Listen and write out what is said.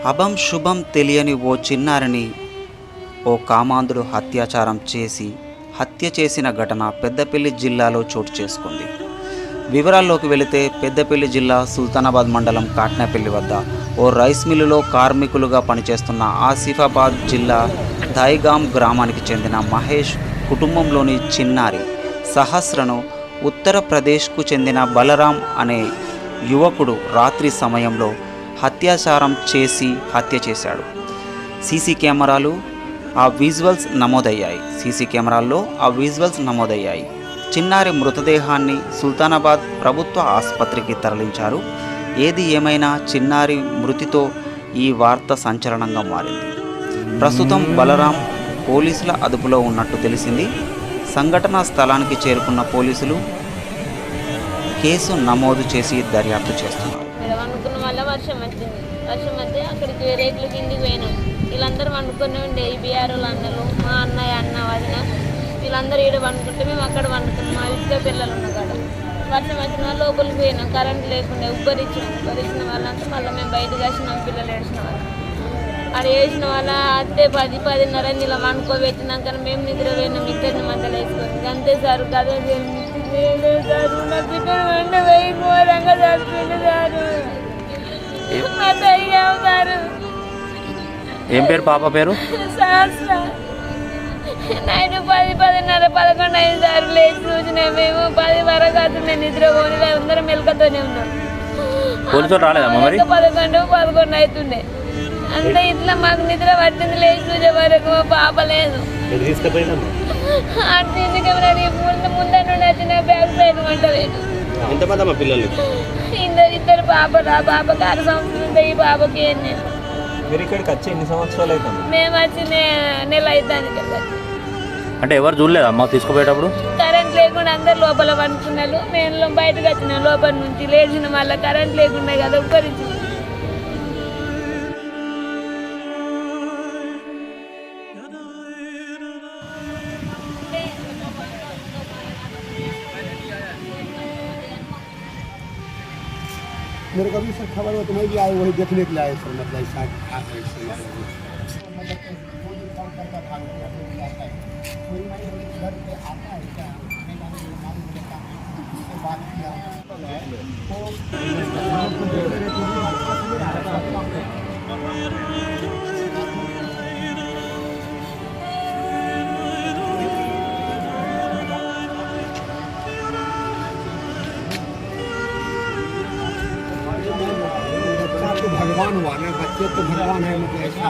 అభం శుభం తెలియని ఓ చిన్నారిని ఓ కామాంధుడు హత్య చేసిన ఘటన పెద్దపల్లి జిల్లాలో చోటు చేసుకుంది. వివరాల్లోకి వెళితే పెద్దపల్లి జిల్లా సుల్తానాబాద్ మండలం కాట్నాపల్లి వద్ద ఓ రైస్ మిల్లులో కార్మికులుగా పనిచేస్తున్న ఆసిఫాబాద్ జిల్లా దాయిగాం గ్రామానికి చెందిన మహేష్ కుటుంబంలోని చిన్నారి సహస్రను ఉత్తరప్రదేశ్కు చెందిన బలరాం అనే యువకుడు రాత్రి సమయంలో అత్యాచారం చేసి హత్య చేశాడు. సీసీ కెమెరాల్లో ఆ విజువల్స్ నమోదయ్యాయి. చిన్నారి మృతదేహాన్ని సుల్తానాబాద్ ప్రభుత్వ ఆసుపత్రికి తరలించారు. ఏది ఏమైనా చిన్నారి మృతితో ఈ వార్త సంచలనంగా మారింది. ప్రస్తుతం బలరాం పోలీసుల అదుపులో ఉన్నట్టు తెలిసింది. సంఘటనా స్థలానికి చేరుకున్న పోలీసులు కేసు నమోదు చేసి దర్యాప్తు చేస్తున్నారు. వర్షం వస్తే అక్కడికి రేకుల కిందికి పోయినాం. వీళ్ళందరూ వండుకొని ఉండే ఈ బీఆర్ వాళ్ళందరూ, మా అన్నయ్య అన్న వదిన వీళ్ళందరూ ఈడ వండుకుంటే మేము అక్కడ వండుకున్నాం. మా ఇద్దరు పిల్లలు ఉన్న కాడ వర్షం వచ్చిన వాళ్ళు లోపలికి పోయినాం. కరెంట్ లేకుండా ఉబ్బరించిన వాళ్ళంతా మళ్ళీ మేము బయటకు వచ్చినాం. పిల్లలు ఏడ్చిన వాళ్ళు అది వేసిన వాళ్ళ అత్తే 10-10:30 ఇలా వండుకోబెట్టినాక మేము నిద్ర పోయినాం. ఇద్దరిని మధ్యలో వేసుకొని అంతే సార్ కదా సార్ నా పిల్లలు వండబోయి ఘోరంగా చచ్చిపోయింది సార్. ఏం పేరు పాప పేరు? నైట్ 10-10:30 11 అయింది సార్. లేచి చూసినాయి మేము 10 వరకు అవుతుంది నిద్రపోని అందరం మెలకతోనే ఉన్నాం. పోలీసులు రాలేదమ్మా మరి? 11 అవుతుండే అంతే. ఇట్లా మాకు నిద్ర పట్టింది. లేచి చూసే వరకు మా పాప లేదు. అటు ముందు నుండి వచ్చిన బ్యాక్ సైడ్ వంటలేదు. ఇద్దరు పాపలు. ఆ పాపకి 6 సంవత్సరాలు ఉంటాయి. ఈ పాపకి ఎన్ని సంవత్సరాలు అవుతుంది? మేము వచ్చి నెల అవుతుంది కదా. అంటే ఎవరు చూడలేదమ్మా తీసుకుపోయేటప్పుడు? కరెంట్ లేకుండా అందరు లోపల పండుకున్నారు. మేము బయటకు వచ్చినాం. లోపల నుంచి లేచిన మళ్ళీ కరెంట్ లేకుండా కదా ఉప్పరించి. मेरे को भी सर खबर हो तो मैं भी आया वही देखने के लिए आए सर। मतलब भगवान हुआ ना, बच्चे तो भगवान है, मतलब ऐसा